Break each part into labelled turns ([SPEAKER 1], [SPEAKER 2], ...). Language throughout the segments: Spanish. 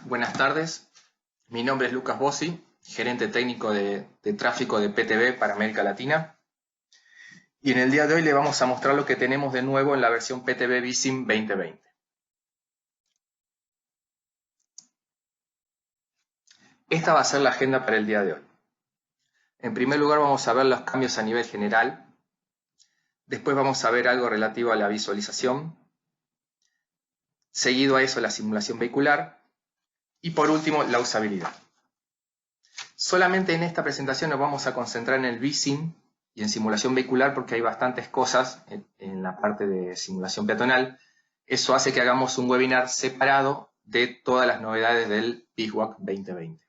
[SPEAKER 1] Buenas tardes, mi nombre es Lucas Bossi, gerente técnico de tráfico de PTV para América Latina. Y en el día de hoy le vamos a mostrar lo que tenemos de nuevo en la versión PTV Visim 2020. Esta va a ser la agenda para el día de hoy. En primer lugar vamos a ver los cambios a nivel general. Después vamos a ver algo relativo a la visualización. Seguido a eso la simulación vehicular. Y por último la usabilidad. Solamente en esta presentación nos vamos a concentrar en el Visim y en simulación vehicular porque hay bastantes cosas en la parte de simulación peatonal. Eso hace que hagamos un webinar separado de todas las novedades del BizWalk 2020.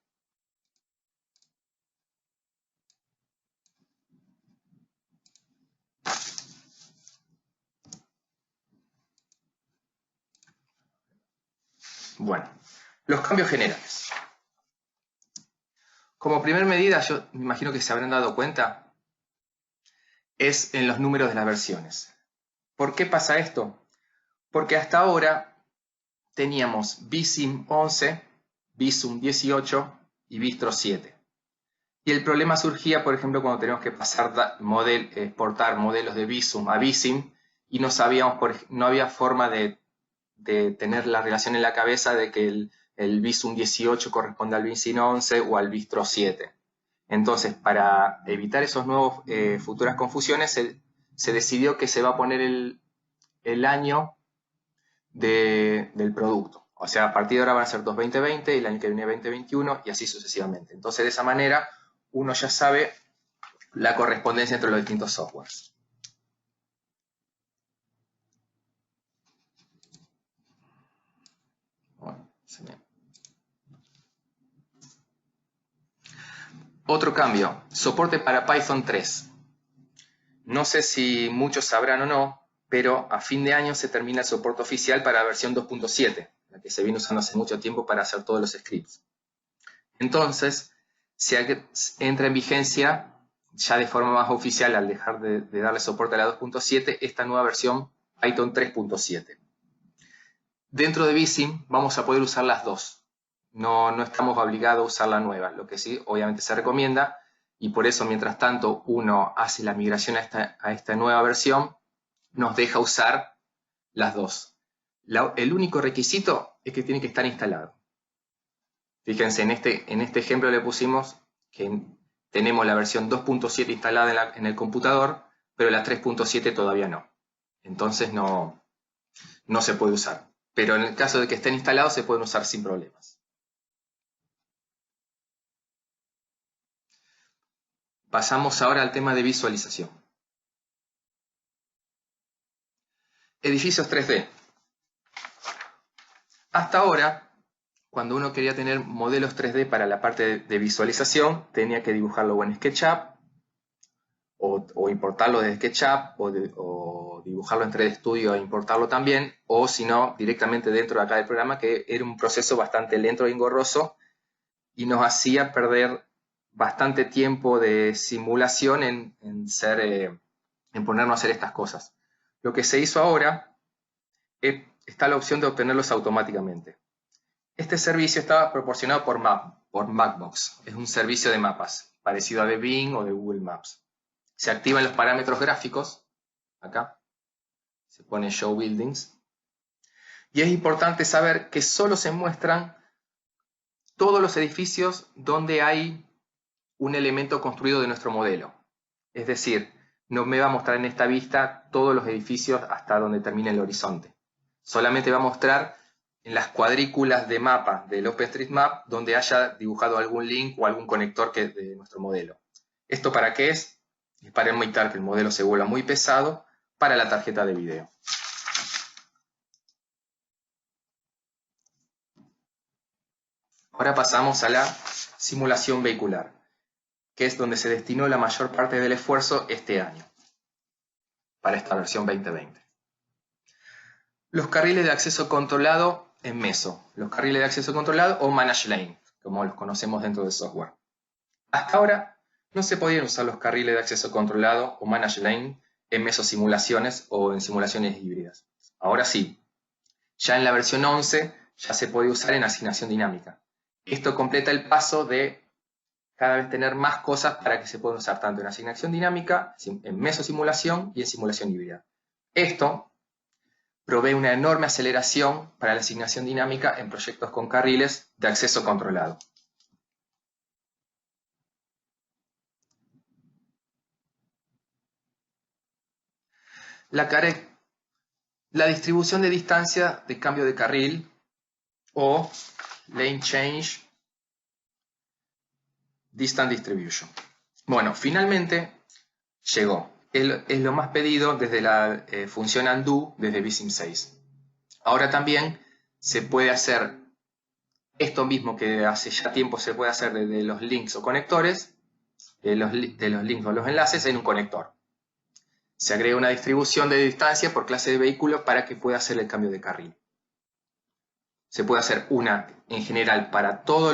[SPEAKER 1] Bueno, los cambios generales. Como primer medida, yo me imagino que se habrán dado cuenta, es en los números de las versiones. ¿Por qué pasa esto? Porque hasta ahora teníamos Visim 11, Visum 18 y Vistro 7. Y el problema surgía, por ejemplo, cuando teníamos que pasar exportar modelos de Visum a Visim y no sabíamos, no había forma de tener la relación en la cabeza de que el Visum 18 corresponde al Visim 11 o al Vistro 7. Entonces, para evitar esos nuevos futuras confusiones, se decidió que se va a poner el año del producto. O sea, a partir de ahora van a ser 2020, el año que viene 2021 y así sucesivamente. Entonces, de esa manera, uno ya sabe la correspondencia entre los distintos softwares. Bueno, otro cambio, soporte para Python 3. No sé si muchos sabrán o no, pero a fin de año se termina el soporte oficial para la versión 2.7, la que se viene usando hace mucho tiempo para hacer todos los scripts. Entonces, se entra en vigencia ya de forma más oficial al dejar de darle soporte a la 2.7 esta nueva versión Python 3.7. Dentro de Visim vamos a poder usar las dos. No estamos obligados a usar la nueva, lo que sí obviamente se recomienda y por eso mientras tanto uno hace la migración a esta nueva versión, nos deja usar las dos. El único requisito es que tiene que estar instalado. Fíjense, en este ejemplo le pusimos que tenemos la versión 2.7 instalada en el computador, pero la 3.7 todavía no. Entonces no se puede usar. Pero en el caso de que estén instalados se pueden usar sin problemas. Pasamos ahora al tema de visualización. Edificios 3D. Hasta ahora, cuando uno quería tener modelos 3D para la parte de visualización, tenía que dibujarlo en SketchUp, o importarlo de SketchUp, o dibujarlo en 3D Studio e importarlo también, o si no, directamente dentro de acá del programa, que era un proceso bastante lento y engorroso, y nos hacía perder bastante tiempo de simulación en ponernos a hacer estas cosas. Lo que se hizo ahora, está la opción de obtenerlos automáticamente. Este servicio estaba proporcionado por Mapbox. Es un servicio de mapas, parecido a de Bing o de Google Maps. Se activan los parámetros gráficos, acá, se pone Show Buildings, y es importante saber que solo se muestran todos los edificios donde hay un elemento construido de nuestro modelo. Es decir, no me va a mostrar en esta vista todos los edificios hasta donde termine el horizonte. Solamente va a mostrar en las cuadrículas de mapa del OpenStreetMap donde haya dibujado algún link o algún conector de nuestro modelo. ¿Esto para qué es? Es para evitar que el modelo se vuelva muy pesado para la tarjeta de video. Ahora pasamos a la simulación vehicular, que es donde se destinó la mayor parte del esfuerzo este año, para esta versión 2020. Los carriles de acceso controlado en Meso, los carriles de acceso controlado o Managed Lane, como los conocemos dentro del software. Hasta ahora no se podían usar los carriles de acceso controlado o Managed Lane en mesosimulaciones o en simulaciones híbridas. Ahora sí, ya en la versión 11 ya se puede usar en asignación dinámica. Esto completa el paso de cada vez tener más cosas para que se puedan usar tanto en asignación dinámica, en mesosimulación y en simulación híbrida. Esto provee una enorme aceleración para la asignación dinámica en proyectos con carriles de acceso controlado. La distribución de distancia de cambio de carril o Lane Change Distance Distribution. Bueno, finalmente llegó. Es lo más pedido desde la función undo desde vsim 6. Ahora también se puede hacer esto mismo que hace ya tiempo se puede hacer desde los links o conectores, de los links o los enlaces en un conector. Se agrega una distribución de distancia por clase de vehículo para que pueda hacer el cambio de carril. Se puede hacer una en general para todas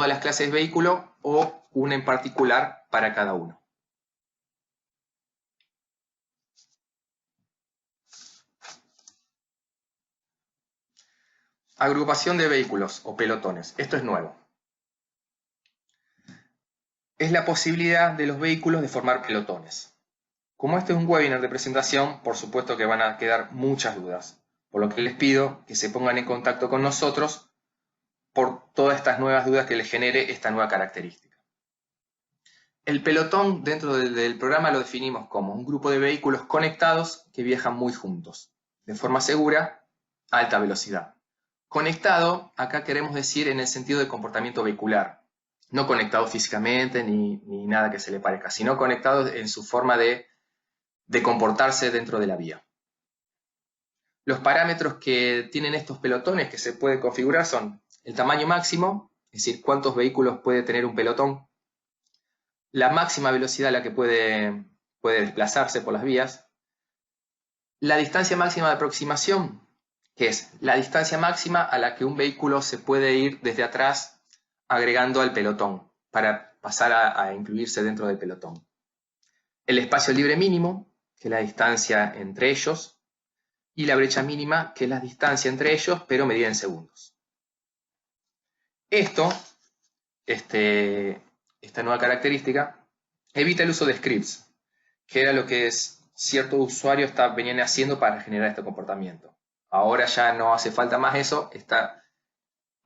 [SPEAKER 1] las clases de vehículo o una en particular para cada uno. Agrupación de vehículos o pelotones. Esto es nuevo. Es la posibilidad de los vehículos de formar pelotones. Como este es un webinar de presentación, por supuesto que van a quedar muchas dudas, por lo que les pido que se pongan en contacto con nosotros por todas estas nuevas dudas que les genere esta nueva característica. El pelotón dentro del programa lo definimos como un grupo de vehículos conectados que viajan muy juntos, de forma segura, a alta velocidad. Conectado, acá queremos decir en el sentido de comportamiento vehicular, no conectado físicamente ni nada que se le parezca, sino conectado en su forma de comportarse dentro de la vía. Los parámetros que tienen estos pelotones que se pueden configurar son el tamaño máximo, es decir, cuántos vehículos puede tener un pelotón, la máxima velocidad a la que puede desplazarse por las vías, la distancia máxima de aproximación, que es la distancia máxima a la que un vehículo se puede ir desde atrás agregando al pelotón para pasar a incluirse dentro del pelotón. El espacio libre mínimo, que es la distancia entre ellos, y la brecha mínima, que es la distancia entre ellos, pero medida en segundos. Esta nueva característica evita el uso de scripts, que era lo que ciertos usuarios venían haciendo para generar este comportamiento. Ahora ya no hace falta más eso, está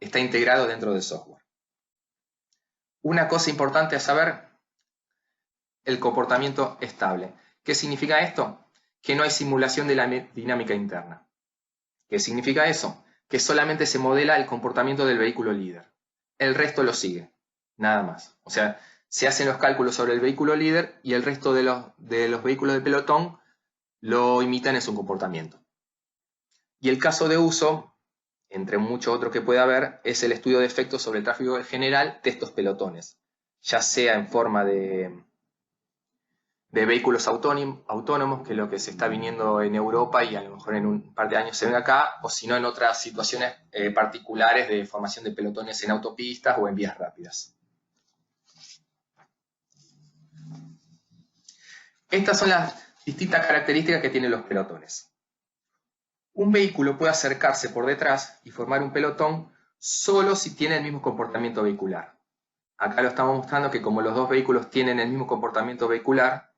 [SPEAKER 1] integrado dentro del software. Una cosa importante a saber, el comportamiento estable. ¿Qué significa esto? Que no hay simulación de la dinámica interna. ¿Qué significa eso? Que solamente se modela el comportamiento del vehículo líder. El resto lo sigue, nada más. O sea, se hacen los cálculos sobre el vehículo líder y el resto de los vehículos del pelotón lo imitan en su comportamiento. Y el caso de uso, entre muchos otros que puede haber, es el estudio de efectos sobre el tráfico general de estos pelotones, ya sea en forma de vehículos autónomos, que es lo que se está viniendo en Europa y a lo mejor en un par de años se ven acá, o si no en otras situaciones particulares de formación de pelotones en autopistas o en vías rápidas. Estas son las distintas características que tienen los pelotones. Un vehículo puede acercarse por detrás y formar un pelotón solo si tiene el mismo comportamiento vehicular. Acá lo estamos mostrando que como los dos vehículos tienen el mismo comportamiento vehicular,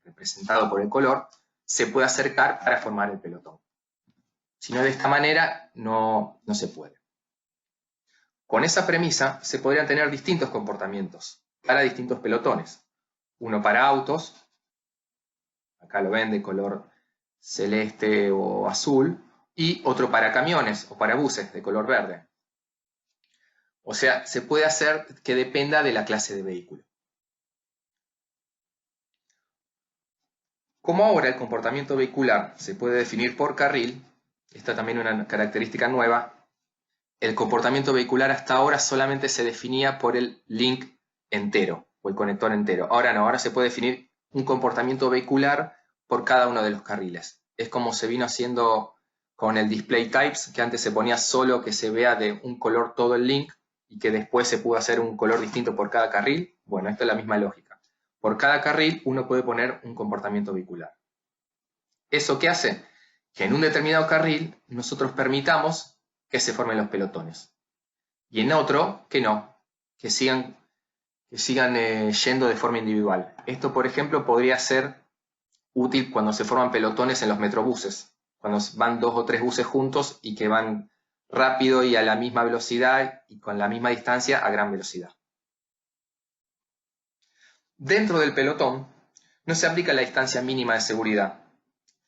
[SPEAKER 1] representado por el color, se puede acercar para formar el pelotón. Si no de esta manera, no se puede. Con esa premisa, se podrían tener distintos comportamientos para distintos pelotones. Uno para autos, acá lo ven de color celeste o azul, y otro para camiones o para buses de color verde. O sea, se puede hacer que dependa de la clase de vehículo. Como ahora el comportamiento vehicular se puede definir por carril, esta también es una característica nueva, el comportamiento vehicular hasta ahora solamente se definía por el link entero o el conector entero. Ahora no, ahora se puede definir un comportamiento vehicular por cada uno de los carriles. Es como se vino haciendo con el display types, que antes se ponía solo que se vea de un color todo el link y que después se pudo hacer un color distinto por cada carril. Bueno, esto es la misma lógica. Por cada carril uno puede poner un comportamiento vehicular. ¿Eso qué hace? Que en un determinado carril nosotros permitamos que se formen los pelotones. Y en otro, que no, que sigan yendo de forma individual. Esto, por ejemplo, podría ser útil cuando se forman pelotones en los metrobuses, cuando van 2 o 3 buses juntos y que van rápido y a la misma velocidad y con la misma distancia a gran velocidad. Dentro del pelotón no se aplica la distancia mínima de seguridad,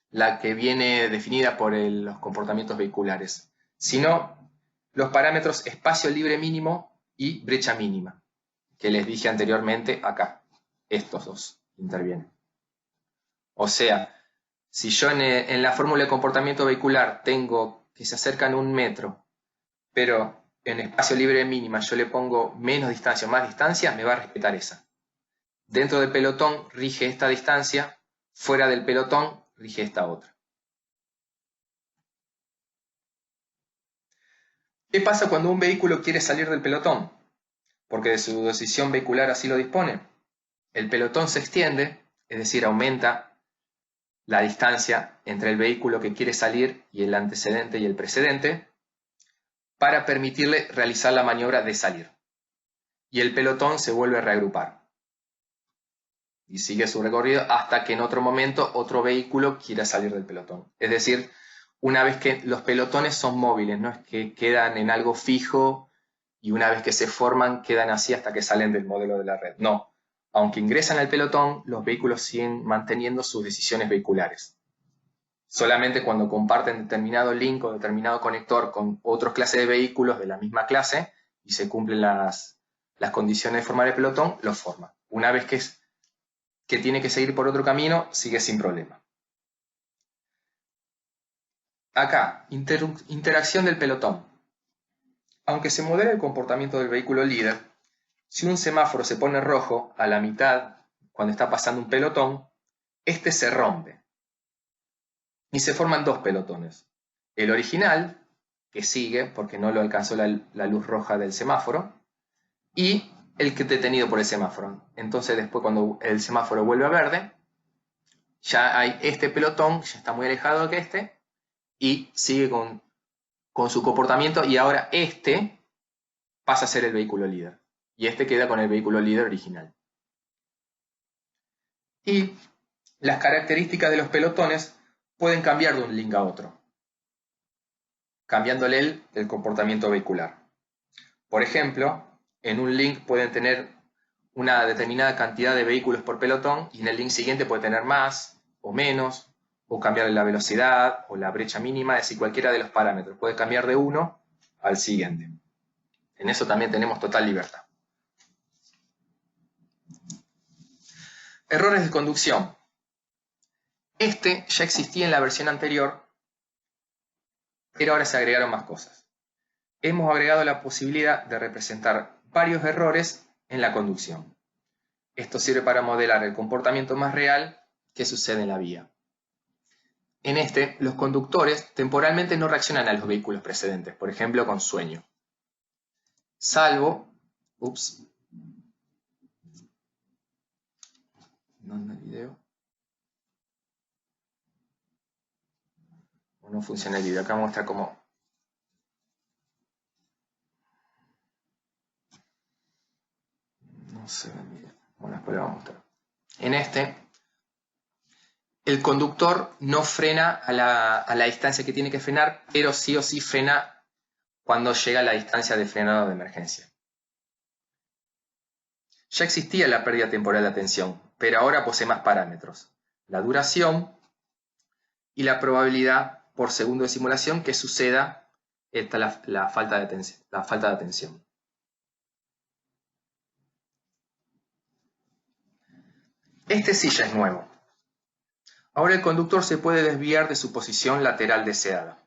[SPEAKER 1] la que viene definida por los comportamientos vehiculares, sino los parámetros espacio libre mínimo y brecha mínima, que les dije anteriormente acá. Estos dos intervienen. O sea, si yo en la fórmula de comportamiento vehicular tengo que se acercan 1 metro, pero en espacio libre mínima yo le pongo menos distancia o más distancia, me va a respetar esa. Dentro del pelotón rige esta distancia, fuera del pelotón rige esta otra. ¿Qué pasa cuando un vehículo quiere salir del pelotón? Porque de su decisión vehicular así lo dispone. El pelotón se extiende, es decir, aumenta la distancia entre el vehículo que quiere salir y el antecedente y el precedente, para permitirle realizar la maniobra de salir. Y el pelotón se vuelve a reagrupar. Y sigue su recorrido hasta que en otro momento otro vehículo quiera salir del pelotón. Es decir, una vez que los pelotones son móviles, no es que quedan en algo fijo y una vez que se forman quedan así hasta que salen del modelo de la red. No, aunque ingresan al pelotón, los vehículos siguen manteniendo sus decisiones vehiculares. Solamente cuando comparten determinado link o determinado conector con otras clases de vehículos de la misma clase y se cumplen las condiciones de formar el pelotón, lo forman. Una vez que tiene que seguir por otro camino, sigue sin problema. Acá, interacción del pelotón. Aunque se modela el comportamiento del vehículo líder, si un semáforo se pone rojo a la mitad cuando está pasando un pelotón, este se rompe y se forman 2 pelotones. El original, que sigue porque no lo alcanzó la luz roja del semáforo, y el que es detenido por el semáforo. Entonces después cuando el semáforo vuelve a verde, ya hay este pelotón, ya está muy alejado que este, y sigue con su comportamiento, y ahora este pasa a ser el vehículo líder. Y este queda con el vehículo líder original. Y las características de los pelotones pueden cambiar de un link a otro, cambiándole el comportamiento vehicular. Por ejemplo, en un link pueden tener una determinada cantidad de vehículos por pelotón y en el link siguiente puede tener más o menos, o cambiar la velocidad o la brecha mínima, es decir, cualquiera de los parámetros. Puede cambiar de uno al siguiente. En eso también tenemos total libertad. Errores de conducción. Este ya existía en la versión anterior, pero ahora se agregaron más cosas. Hemos agregado la posibilidad de representar varios errores en la conducción. Esto sirve para modelar el comportamiento más real que sucede en la vía. En este, los conductores temporalmente no reaccionan a los vehículos precedentes, por ejemplo con sueño. Salvo, no anda el video. No funciona el video, acá muestra cómo. No se ve el video. Bueno, después lo vamos a mostrar. En este, el conductor no frena a la distancia que tiene que frenar, pero sí o sí frena cuando llega a la distancia de frenado de emergencia. Ya existía la pérdida temporal de atención, pero ahora posee más parámetros. La duración y la probabilidad por segundo de simulación que suceda la falta de atención. Este sí ya es nuevo. Ahora el conductor se puede desviar de su posición lateral deseada.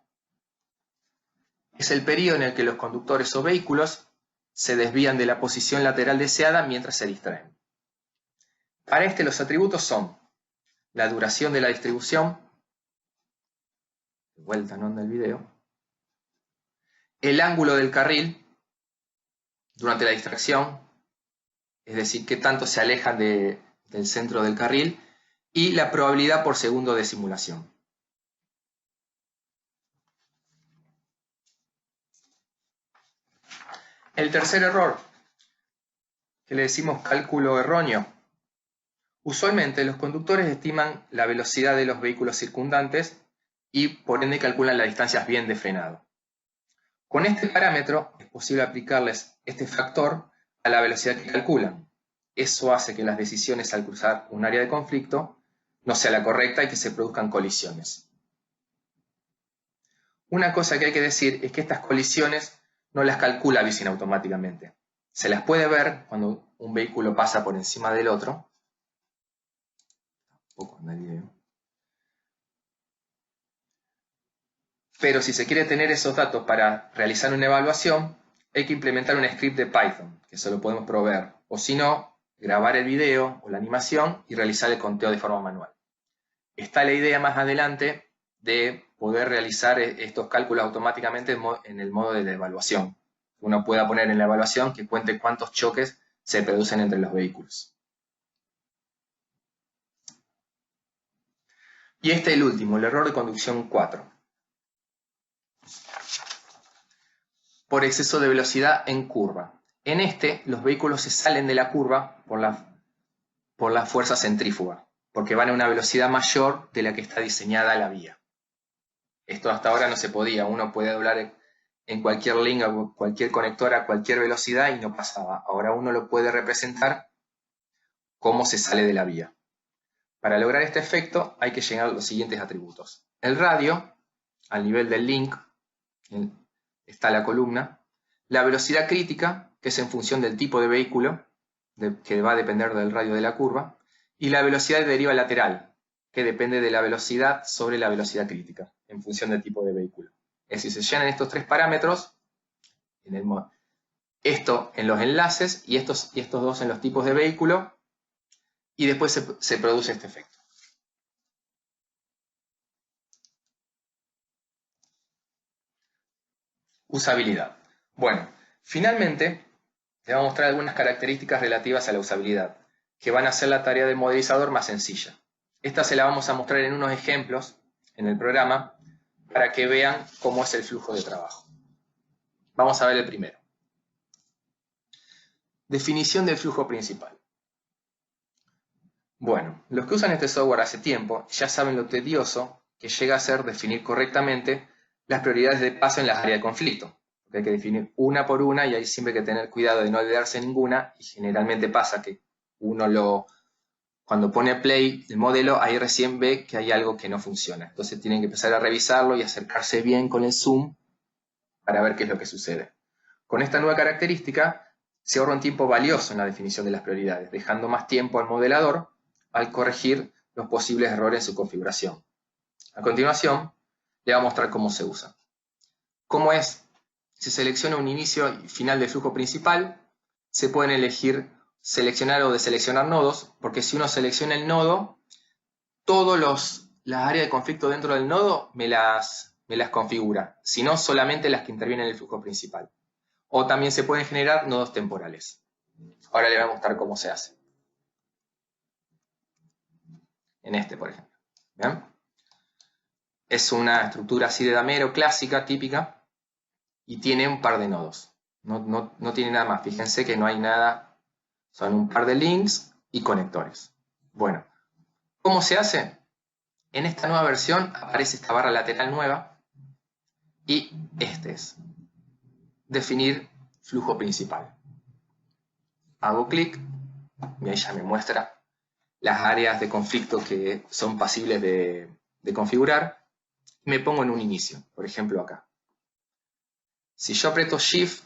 [SPEAKER 1] Es el periodo en el que los conductores o vehículos se desvían de la posición lateral deseada mientras se distraen. Para este los atributos son la duración de la distribución, de vuelta no anda el video, el ángulo del carril durante la distracción, es decir, qué tanto se alejan del centro del carril, y la probabilidad por segundo de simulación. El tercer error, que le decimos cálculo erróneo. Usualmente los conductores estiman la velocidad de los vehículos circundantes y por ende calculan las distancias bien de frenado. Con este parámetro es posible aplicarles este factor a la velocidad que calculan. Eso hace que las decisiones al cruzar un área de conflicto no sea la correcta y que se produzcan colisiones. Una cosa que hay que decir es que estas colisiones no las calcula Vision automáticamente. Se las puede ver cuando un vehículo pasa por encima del otro. Pero si se quiere tener esos datos para realizar una evaluación, hay que implementar un script de Python, que se lo podemos proveer. O si no, grabar el video o la animación y realizar el conteo de forma manual. Está la idea más adelante de poder realizar estos cálculos automáticamente en el modo de la evaluación. Uno pueda poner en la evaluación que cuente cuántos choques se producen entre los vehículos. Y este es el último, el error de conducción 4. Por exceso de velocidad en curva. En este, los vehículos se salen de la curva por la fuerza centrífuga, porque van a una velocidad mayor de la que está diseñada la vía. Esto hasta ahora no se podía. Uno puede doblar en cualquier link o cualquier conector a cualquier velocidad y no pasaba. Ahora uno lo puede representar cómo se sale de la vía. Para lograr este efecto hay que llenar los siguientes atributos. El radio, al nivel del link, está la columna. La velocidad crítica, que es en función del tipo de vehículo, que va a depender del radio de la curva. Y la velocidad de deriva lateral, que depende de la velocidad sobre la velocidad crítica, en función del tipo de vehículo. Es decir, se llenan estos tres parámetros, esto en los enlaces y estos dos en los tipos de vehículo, y después se produce este efecto. Usabilidad. Bueno, finalmente te voy a mostrar algunas características relativas a la usabilidad, que van a hacer la tarea del modelizador más sencilla. Esta se la vamos a mostrar en unos ejemplos en el programa para que vean cómo es el flujo de trabajo. Vamos a ver el primero. Definición del flujo principal. Bueno, los que usan este software hace tiempo ya saben lo tedioso que llega a ser definir correctamente las prioridades de paso en las áreas de conflicto. Porque hay que definir una por una y hay siempre que tener cuidado de no olvidarse ninguna, y generalmente pasa que cuando pone play el modelo, ahí recién ve que hay algo que no funciona. Entonces tienen que empezar a revisarlo y acercarse bien con el zoom para ver qué es lo que sucede. Con esta nueva característica se ahorra un tiempo valioso en la definición de las prioridades, dejando más tiempo al modelador al corregir los posibles errores en su configuración. A continuación, le voy a mostrar cómo se usa. ¿Cómo es? Se selecciona un inicio y final del flujo principal. Se pueden elegir seleccionar o deseleccionar nodos, porque si uno selecciona el nodo, todas las áreas de conflicto dentro del nodo me las configura, sino solamente las que intervienen en el flujo principal. O también se pueden generar nodos temporales. Ahora le voy a mostrar cómo se hace. En este, por ejemplo. ¿Bien? Es una estructura así de damero clásica, típica, y tiene un par de nodos. No tiene nada más. Fíjense que no hay nada. Son un par de links y conectores. Bueno, ¿cómo se hace? En esta nueva versión aparece esta barra lateral nueva y este es definir flujo principal. Hago clic y ahí ya me muestra las áreas de conflicto que son pasibles de configurar. Me pongo en un inicio, por ejemplo acá. Si yo aprieto Shift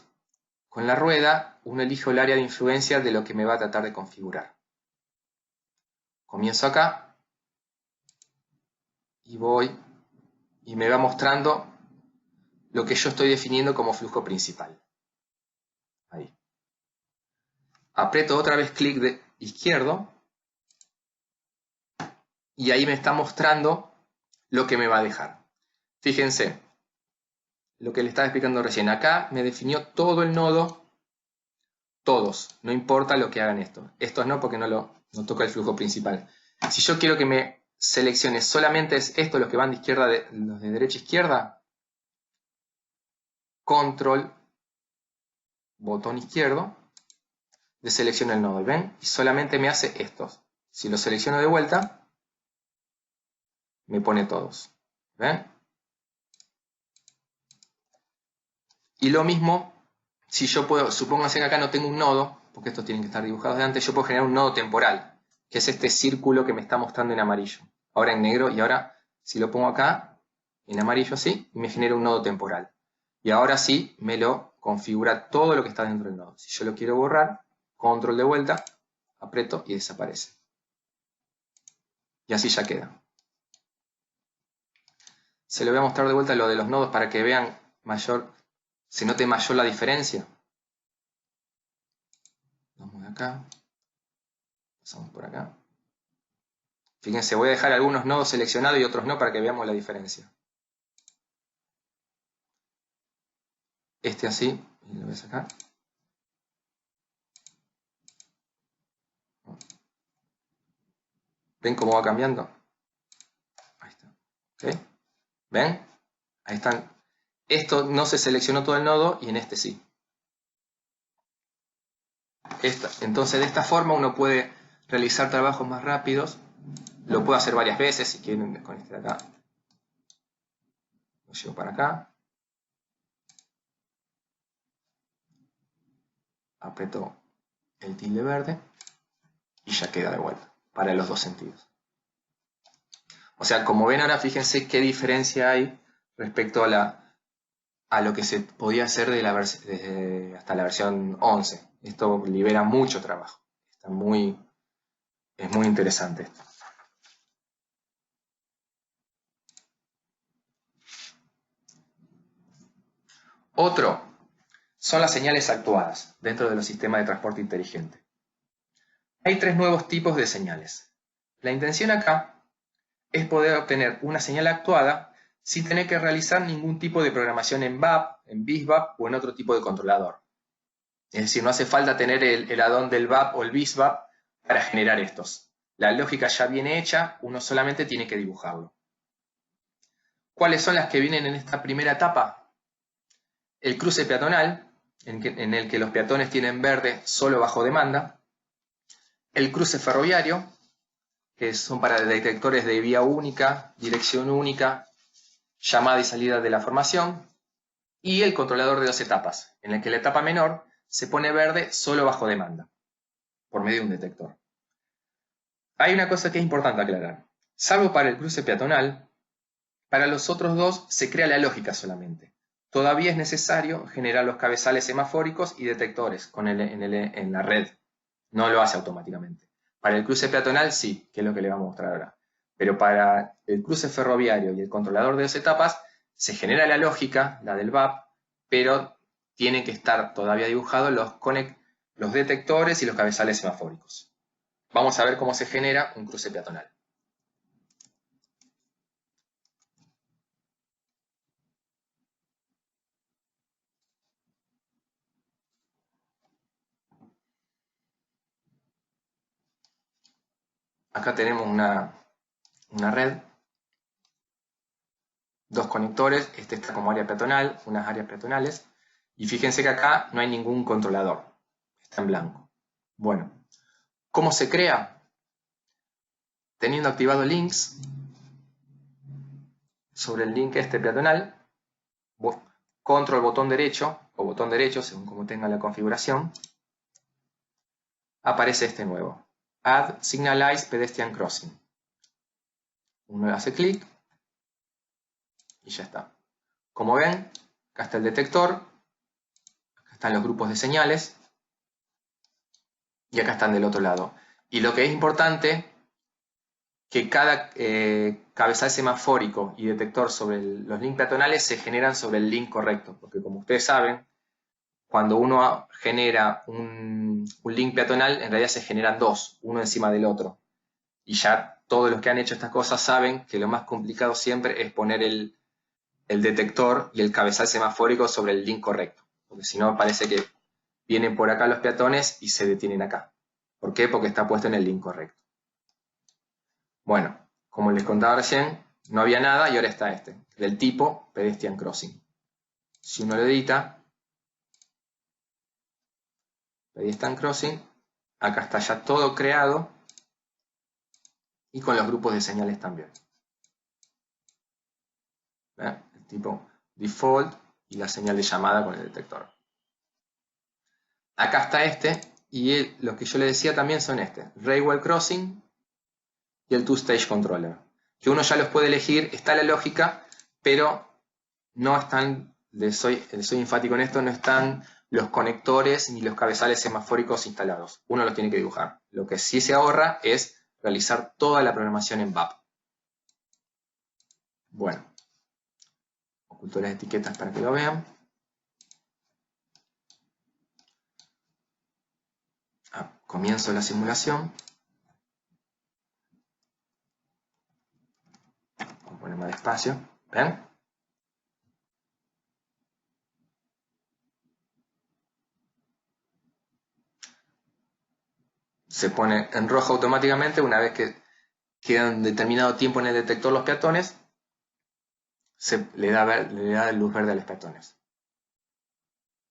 [SPEAKER 1] con la rueda, uno elige el área de influencia de lo que me va a tratar de configurar. Comienzo acá y voy y me va mostrando lo que yo estoy definiendo como flujo principal. Ahí. Aprieto otra vez clic de izquierdo y ahí me está mostrando lo que me va a dejar. Fíjense, lo que le estaba explicando recién. Acá me definió todo el nodo, todos, no importa lo que hagan esto. Estos no, porque no toca el flujo principal. Si yo quiero que me seleccione solamente estos, los que van de izquierda, los de derecha a izquierda, control botón izquierdo, deselecciono el nodo, ¿ven? Y solamente me hace estos. Si lo selecciono de vuelta, me pone todos, ¿ven? Y lo mismo, si yo puedo, supónganse que acá no tengo un nodo, porque estos tienen que estar dibujados de antes, yo puedo generar un nodo temporal, que es este círculo que me está mostrando en amarillo. Ahora en negro, y ahora si lo pongo acá, en amarillo así, me genera un nodo temporal. Y ahora sí, me lo configura todo lo que está dentro del nodo. Si yo lo quiero borrar, control de vuelta, aprieto y desaparece. Y así ya queda. Se lo voy a mostrar de vuelta lo de los nodos para que vean mayor, se note mayor la diferencia. Vamos de acá. Pasamos por acá. Fíjense, voy a dejar algunos nodos seleccionados y otros no para que veamos la diferencia. Este así, y lo voy a sacar. ¿Ven cómo va cambiando? Ahí está. ¿Ok? ¿Ven? Ahí están. Esto no se seleccionó todo el nodo y en este sí. Entonces de esta forma uno puede realizar trabajos más rápidos. Lo puedo hacer varias veces si quieren con este de acá. Lo llevo para acá. Aprieto el tilde verde y ya queda de vuelta para los dos sentidos. O sea, como ven ahora, fíjense qué diferencia hay respecto a lo que se podía hacer hasta la versión 11. Esto libera mucho trabajo. Es muy interesante esto. Otro son las señales actuadas dentro de los sistemas de transporte inteligente. Hay tres nuevos tipos de señales. La intención acá es poder obtener una señal actuada sin tener que realizar ningún tipo de programación en VAP, en BISVAP o en otro tipo de controlador. Es decir, no hace falta tener el add-on del VAP o el BISVAP para generar estos. La lógica ya viene hecha, uno solamente tiene que dibujarlo. ¿Cuáles son las que vienen en esta primera etapa? El cruce peatonal, en el que los peatones tienen verde solo bajo demanda. El cruce ferroviario, que son para detectores de vía única, dirección única, llamada y salida de la formación. Y el controlador de 2 etapas, en el que la etapa menor se pone verde solo bajo demanda, por medio de un detector. Hay una cosa que es importante aclarar. Salvo para el cruce peatonal, para los otros dos se crea la lógica solamente. Todavía es necesario generar los cabezales semafóricos y detectores en la red. No lo hace automáticamente. Para el cruce peatonal sí, que es lo que le vamos a mostrar ahora. Pero para el cruce ferroviario y el controlador de 2 etapas, se genera la lógica, la del VAP, pero tienen que estar todavía dibujados los detectores y los cabezales semafóricos. Vamos a ver cómo se genera un cruce peatonal. Acá tenemos una red, dos conectores, este está como área peatonal, unas áreas peatonales, y fíjense que acá no hay ningún controlador, está en blanco. Bueno, ¿cómo se crea? Teniendo activado links, sobre el link este peatonal, control botón derecho, o botón derecho, según como tenga la configuración, aparece este nuevo, Add Signalized Pedestrian Crossing. Uno hace clic, y ya está. Como ven, acá está el detector, acá están los grupos de señales, y acá están del otro lado. Y lo que es importante, que cada cabezal semafórico y detector sobre los links peatonales se generan sobre el link correcto, porque como ustedes saben, cuando uno genera un link peatonal, en realidad se generan dos, uno encima del otro. Y ya todos los que han hecho estas cosas saben que lo más complicado siempre es poner el detector y el cabezal semafórico sobre el link correcto, porque si no parece que vienen por acá los peatones y se detienen acá. ¿Por qué? Porque está puesto en el link correcto. Bueno, como les contaba recién, no había nada y ahora está este, del tipo Pedestrian Crossing. Si uno lo edita, pedestrian crossing. Acá está ya todo creado. Y con los grupos de señales también. ¿Ven? El tipo default y la señal de llamada con el detector. Acá está este. Y lo que yo le decía también son Railway Crossing y el Two-Stage Controller. Que uno ya los puede elegir, está la lógica, pero no están, soy enfático en esto, no están los conectores ni los cabezales semafóricos instalados. Uno los tiene que dibujar. Lo que sí se ahorra es realizar toda la programación en VAP. Bueno, oculto las etiquetas para que lo vean. Comienzo la simulación. Vamos a poner más despacio. ¿Ven? Se pone en rojo automáticamente una vez que quedan determinado tiempo en el detector los peatones. Le da luz verde a los peatones.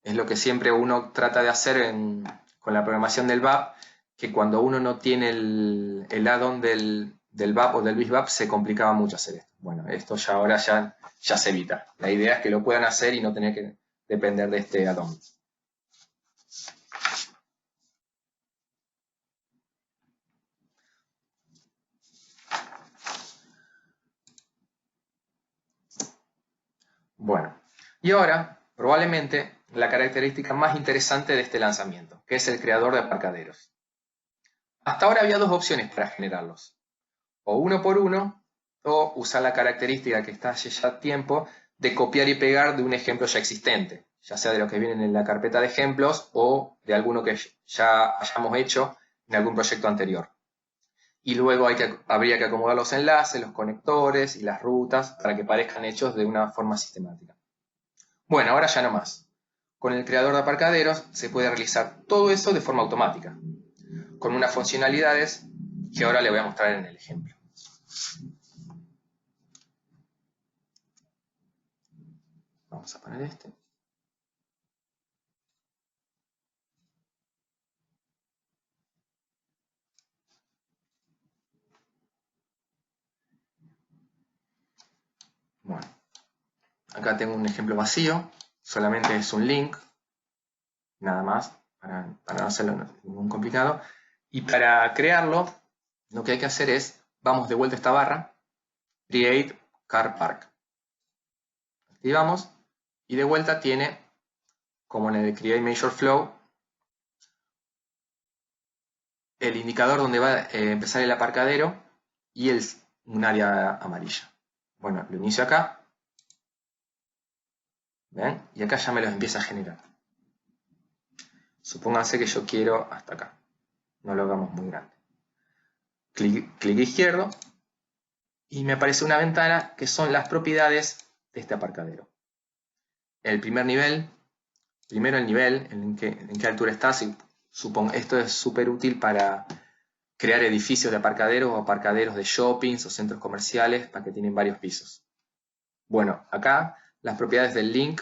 [SPEAKER 1] Es lo que siempre uno trata de hacer con la programación del VAP, que cuando uno no tiene el add-on del VAP o del BISVAP se complicaba mucho hacer esto. Bueno, esto ya ahora ya se evita. La idea es que lo puedan hacer y no tener que depender de este add-on. Bueno, y ahora probablemente la característica más interesante de este lanzamiento, que es el creador de aparcaderos. Hasta ahora había dos opciones para generarlos, o uno por uno, o usar la característica que está hace ya tiempo de copiar y pegar de un ejemplo ya existente, ya sea de lo que viene en la carpeta de ejemplos o de alguno que ya hayamos hecho en algún proyecto anterior. Y luego habría que acomodar los enlaces, los conectores y las rutas para que parezcan hechos de una forma sistemática. Bueno, ahora ya no más. Con el creador de aparcaderos se puede realizar todo eso de forma automática, con unas funcionalidades que ahora le voy a mostrar en el ejemplo. Vamos a poner este. Bueno, acá tengo un ejemplo vacío, solamente es un link, nada más, para no hacerlo ningún complicado. Y para crearlo, lo que hay que hacer es, vamos de vuelta a esta barra, Create Car Park. Activamos y de vuelta tiene, como en el Create Major Flow, el indicador donde va a empezar el aparcadero y un área amarilla. Bueno, lo inicio acá. ¿Ven? Y acá ya me los empieza a generar. Supónganse que yo quiero hasta acá. No lo hagamos muy grande. Clic izquierdo y me aparece una ventana que son las propiedades de este aparcadero. El primer nivel, primero el nivel, en qué altura está. Esto es súper útil para crear edificios de aparcaderos o aparcaderos de shoppings o centros comerciales para que tienen varios pisos. Bueno, acá las propiedades del link,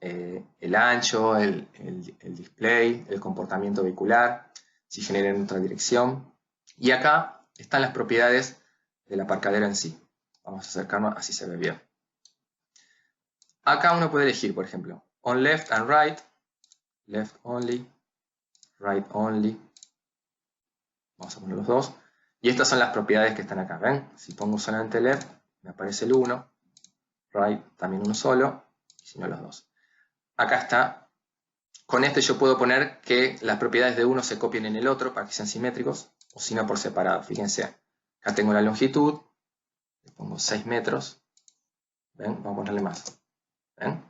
[SPEAKER 1] el ancho, el display, el comportamiento vehicular, si genera en otra dirección. Y acá están las propiedades del aparcadero en sí. Vamos a acercarnos, así se ve bien. Acá uno puede elegir, por ejemplo, on left and right, left only, right only. Vamos a poner los dos. Y estas son las propiedades que están acá, ¿ven? Si pongo solamente left, me aparece el 1, right también uno solo, y si no los dos. Acá está. Con este yo puedo poner que las propiedades de uno se copien en el otro para que sean simétricos, o si no por separado. Fíjense, acá tengo la longitud, le pongo 6 metros, ¿ven? Vamos a ponerle más, ¿ven?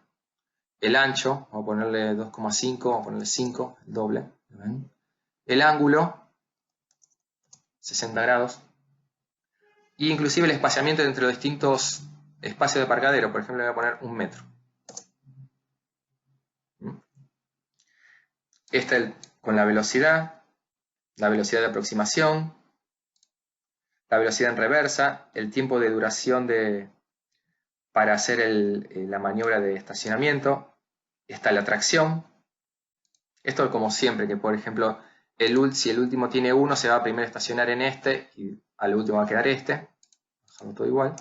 [SPEAKER 1] El ancho, vamos a ponerle 2,5, vamos a ponerle 5, el doble, ¿ven? El ángulo, 60 grados, y inclusive el espaciamiento entre los distintos espacios de aparcadero, por ejemplo le voy a poner 1 metro. Esta con la velocidad de aproximación, la velocidad en reversa, el tiempo de duración para hacer la maniobra de estacionamiento, está la tracción, Esto como siempre, que por ejemplo, si el último tiene 1, se va a primero estacionar en este y al último va a quedar este. Dejamos todo igual.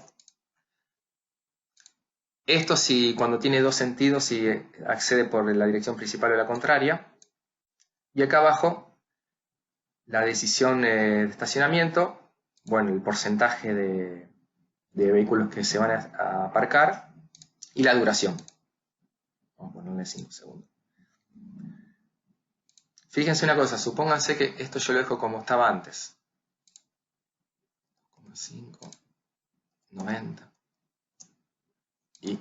[SPEAKER 1] Esto si cuando tiene 2 sentidos, si accede por la dirección principal o la contraria. Y acá abajo, la decisión de estacionamiento, bueno, el porcentaje de vehículos que se van a aparcar y la duración. Vamos a ponerle 5 segundos. Fíjense una cosa, supónganse que esto yo lo dejo como estaba antes. 5, 90 y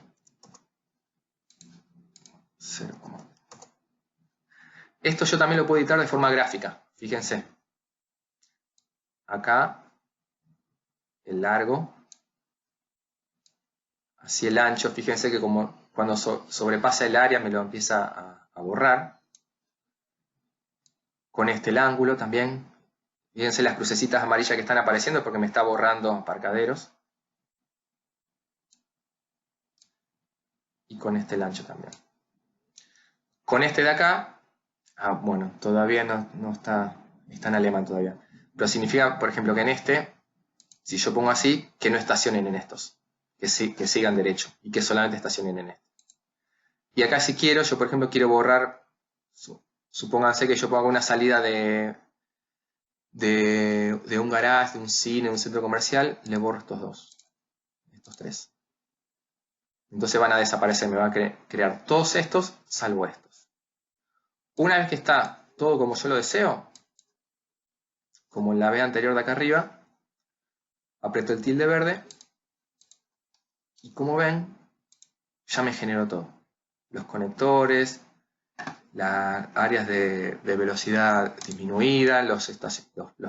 [SPEAKER 1] 0. Esto yo también lo puedo editar de forma gráfica, fíjense. Acá, el largo, así el ancho, fíjense que como cuando sobrepasa el área me lo empieza a borrar. Con este el ángulo también. Fíjense las crucecitas amarillas que están apareciendo porque me está borrando aparcaderos. Y con este el ancho también. Con este de acá, bueno, todavía no está en alemán todavía. Pero significa, por ejemplo, que en este, si yo pongo así, que no estacionen en estos. Que sigan derecho y que solamente estacionen en este. Y acá si quiero, yo por ejemplo quiero borrar, supónganse que yo pongo una salida de un garage, de un cine, de un centro comercial, le borro estos 3. Entonces van a desaparecer, me va a crear todos estos, salvo estos. Una vez que está todo como yo lo deseo, como en la B anterior de acá arriba, aprieto el tilde verde y como ven, ya me generó todo. Los conectores, las áreas de velocidad disminuida, los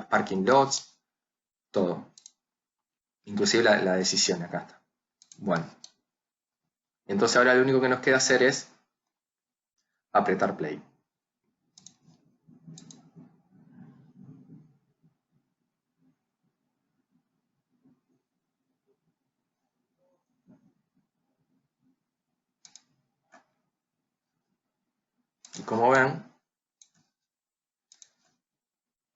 [SPEAKER 1] parking lots, todo. Inclusive la decisión acá está. Bueno. Entonces ahora lo único que nos queda hacer es apretar play. Y como ven,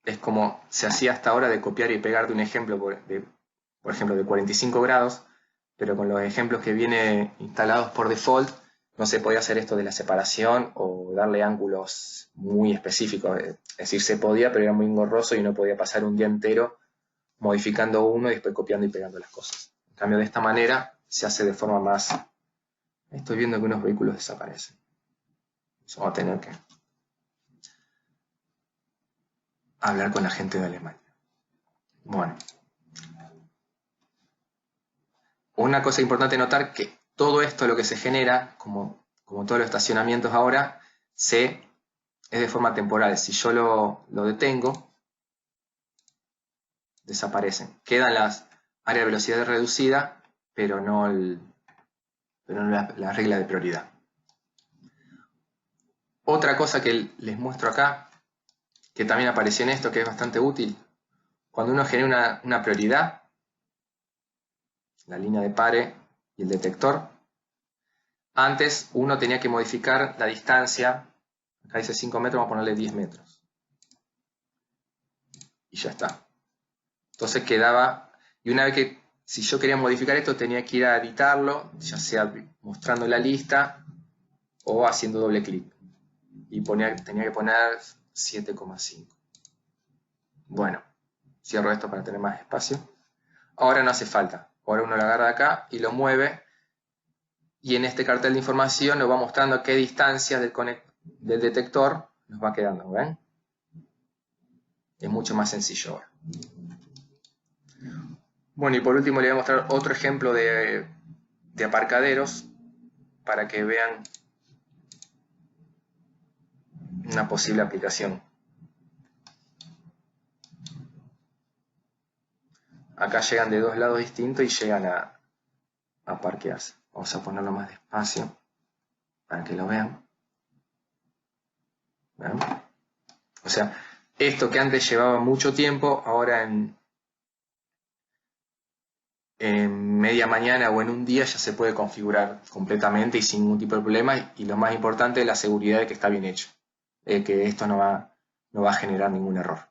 [SPEAKER 1] es como se hacía hasta ahora de copiar y pegar de un ejemplo, por ejemplo, de 45 grados, pero con los ejemplos que vienen instalados por default, no se podía hacer esto de la separación o darle ángulos muy específicos. Es decir, se podía, pero era muy engorroso y no podía pasar un día entero modificando uno y después copiando y pegando las cosas. En cambio, de esta manera se hace de forma más... Estoy viendo que unos vehículos desaparecen. Eso vamos a tener que hablar con la gente de Alemania. Bueno. Una cosa importante notar que todo esto lo que se genera, como todos los estacionamientos ahora, es de forma temporal. Si yo lo detengo, desaparecen. Quedan las áreas de velocidad reducida, pero no la regla de prioridad. Otra cosa que les muestro acá, que también apareció en esto, que es bastante útil, cuando uno genera una prioridad, la línea de pare y el detector, antes uno tenía que modificar la distancia, acá dice 5 metros, vamos a ponerle 10 metros. Y ya está. Entonces quedaba, y una vez que, si yo quería modificar esto, tenía que ir a editarlo, ya sea mostrando la lista o haciendo doble clic. Y tenía que poner 7,5. Bueno, cierro esto para tener más espacio. Ahora no hace falta. Ahora uno lo agarra de acá y lo mueve. Y en este cartel de información nos va mostrando a qué distancia del detector nos va quedando. ¿Ven? Es mucho más sencillo ahora. Bueno, y por último le voy a mostrar otro ejemplo de aparcaderos para que vean una posible aplicación. Acá llegan de dos lados distintos y llegan a parquearse. Vamos a ponerlo más despacio para que lo vean. ¿Ven? O sea, esto que antes llevaba mucho tiempo, ahora en media mañana o en un día ya se puede configurar completamente y sin ningún tipo de problema. Y lo más importante es la seguridad de que está bien hecho. que esto no va a generar ningún error.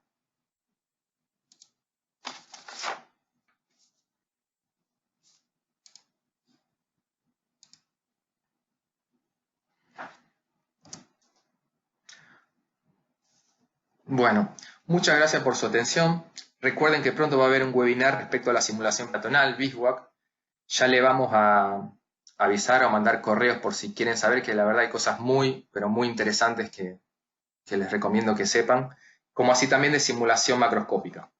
[SPEAKER 1] Bueno, muchas gracias por su atención. Recuerden que pronto va a haber un webinar respecto a la simulación peatonal, BISWAC. Ya le vamos a avisar o mandar correos por si quieren saber, que la verdad hay cosas muy, pero muy interesantes que les recomiendo que sepan, como así también de simulación macroscópica.